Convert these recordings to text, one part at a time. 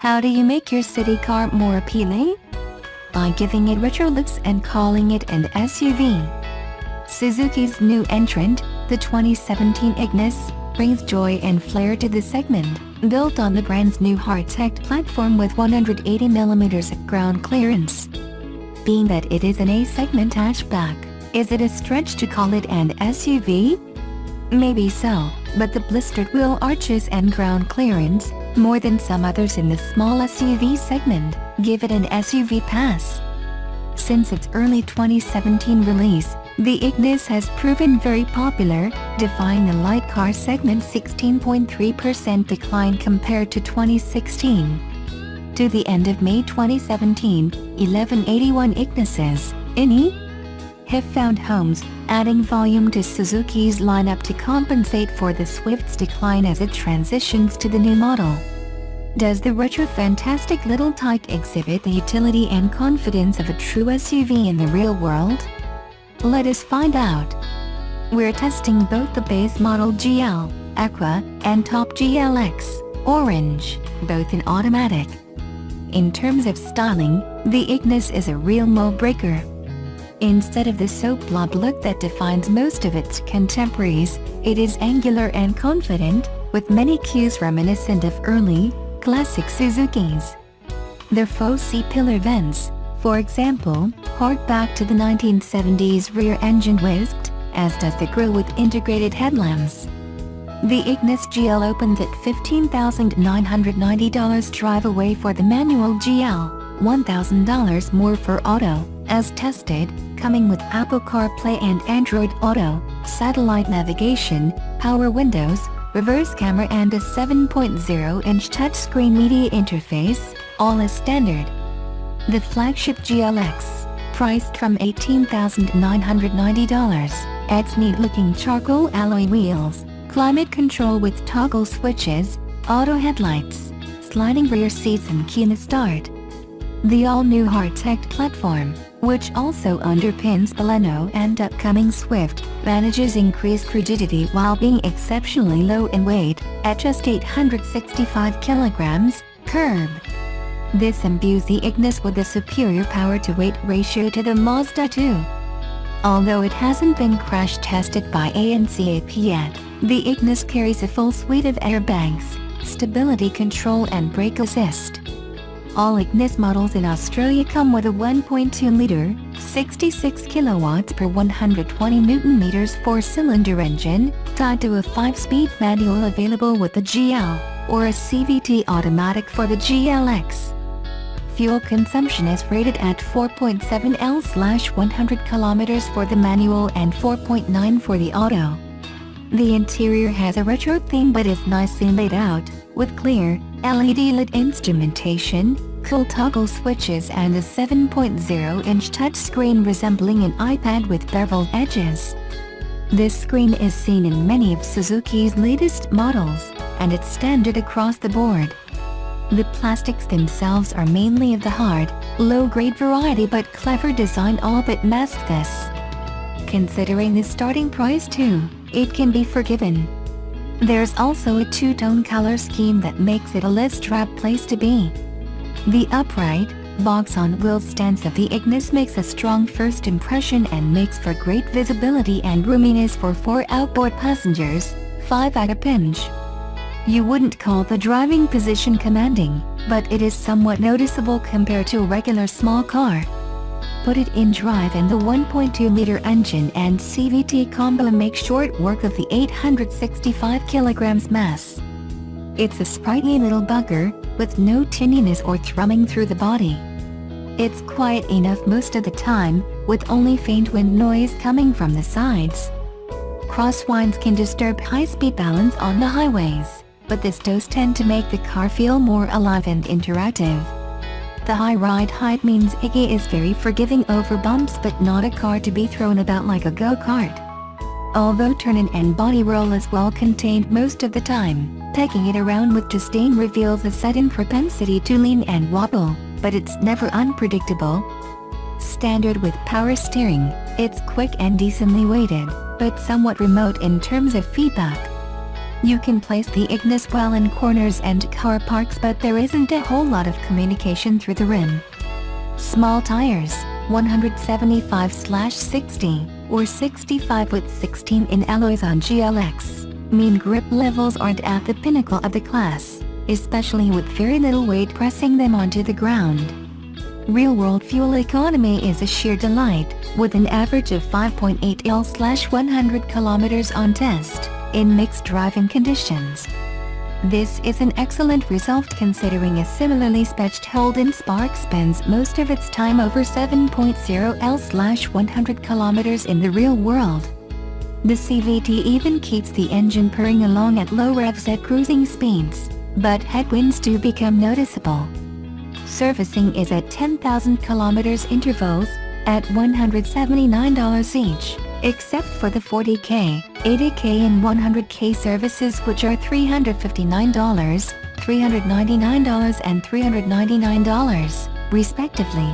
How do you make your city car more appealing? By giving it retro looks and calling it an SUV. Suzuki's new entrant, the 2017 Ignis, brings joy and flair to the segment, built on the brand's new HEARTECT platform with 180mm of ground clearance. Being that it is an A-segment hatchback, is it a stretch to call it an SUV? Maybe so, but the blistered wheel arches and ground clearance, more than some others in the small SUV segment, give it an SUV pass. Since its early 2017 release, the Ignis has proven very popular, defying the light car segment's 16.3% decline compared to 2016. To the end of May 2017, 1181 Ignises, INI, have found homes, adding volume to Suzuki's lineup to compensate for the Swift's decline as it transitions to the new model. Does the retro fantastic little tyke exhibit the utility and confidence of a true SUV in the real world? Let us find out. We're testing both the base model GL, Aqua, and top GLX, Orange, both in automatic. In terms of styling, the Ignis is a real mo-breaker. Instead of the soap blob look that defines most of its contemporaries, it is angular and confident, with many cues reminiscent of early, classic Suzukis. Their faux C-pillar vents, for example, hark back to the 1970s rear engine whisked, as does the grille with integrated headlamps. The Ignis GL opens at $15,990 drive away for the manual GL, $1,000 more for auto, as tested, coming with Apple CarPlay and Android Auto, satellite navigation, power windows, reverse camera and a 7.0-inch touchscreen media interface, all as standard. The flagship GLX, priced from $18,990, adds neat-looking charcoal alloy wheels, climate control with toggle switches, auto headlights, sliding rear seats and keyless start. The all-new HEARTECT platform, which also underpins Baleno and upcoming Swift, manages increased rigidity while being exceptionally low in weight, at just 865 kilograms, curb. This imbues the Ignis with a superior power-to-weight ratio to the Mazda 2. Although it hasn't been crash tested by ANCAP yet, the Ignis carries a full suite of airbags, stability control and brake assist. All Ignis models in Australia come with a 1.2-liter, 66 kilowatts per 120 Nm four-cylinder engine, tied to a 5-speed manual available with the GL, or a CVT automatic for the GLX. Fuel consumption is rated at 4.7 L/100 km for the manual and 4.9 for the auto. The interior has a retro theme but is nicely laid out, with clear, LED-lit instrumentation, cool toggle switches and a 7.0-inch touchscreen resembling an iPad with beveled edges. This screen is seen in many of Suzuki's latest models, and it's standard across the board. The plastics themselves are mainly of the hard, low-grade variety but clever design all but mask this. Considering the starting price too, it can be forgiven. There's also a two-tone color scheme that makes it a less drab place to be. The upright, box-on-wheel stance of the Ignis makes a strong first impression and makes for great visibility and roominess for 4 outboard passengers, 5 at a pinch. You wouldn't call the driving position commanding, but it is somewhat noticeable compared to a regular small car. Put it in drive and the 1.2-liter engine and CVT combo make short work of the 865 kilograms mass. It's a sprightly little bugger, with no tinniness or thrumming through the body. It's quiet enough most of the time, with only faint wind noise coming from the sides. Crosswinds can disturb high-speed balance on the highways, but this does tend to make the car feel more alive and interactive. The high ride height means Iggy is very forgiving over bumps but not a car to be thrown about like a go-kart. Although turn-in and body roll is well contained most of the time, pegging it around with disdain reveals a sudden propensity to lean and wobble, but it's never unpredictable. Standard with power steering, it's quick and decently weighted, but somewhat remote in terms of feedback. You can place the Ignis well in corners and car parks, but there isn't a whole lot of communication through the rim. Small tires, 175/60, or 65 with 16 in alloys on GLX, mean grip levels aren't at the pinnacle of the class, especially with very little weight pressing them onto the ground. Real-world fuel economy is a sheer delight, with an average of 5.8 L/100 kilometers on test, in mixed driving conditions. This is an excellent result considering a similarly spec'd Holden Spark spends most of its time over 7.0 L/100 kilometers in the real world. The CVT even keeps the engine purring along at low revs at cruising speeds, but headwinds do become noticeable. Servicing is at 10,000 kilometers intervals, at $179 each, except for the 40K, 80K and 100K services, which are $359, $399 and $399, respectively.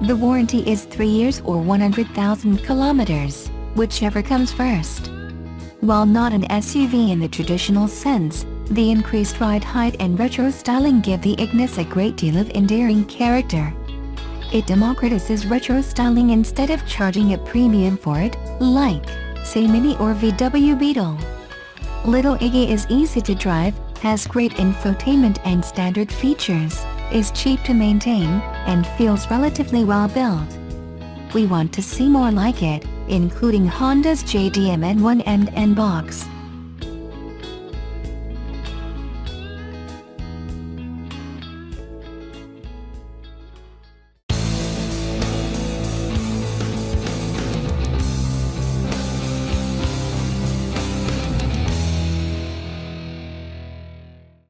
The warranty is 3 years or 100,000 kilometers, whichever comes first. While not an SUV in the traditional sense, the increased ride height and retro styling give the Ignis a great deal of endearing character. It democratizes retro styling instead of charging a premium for it, like, say, Mini or VW Beetle. Little Iggy is easy to drive, has great infotainment and standard features, is cheap to maintain, and feels relatively well built. We want to see more like it, including Honda's JDM N1 and N-Box.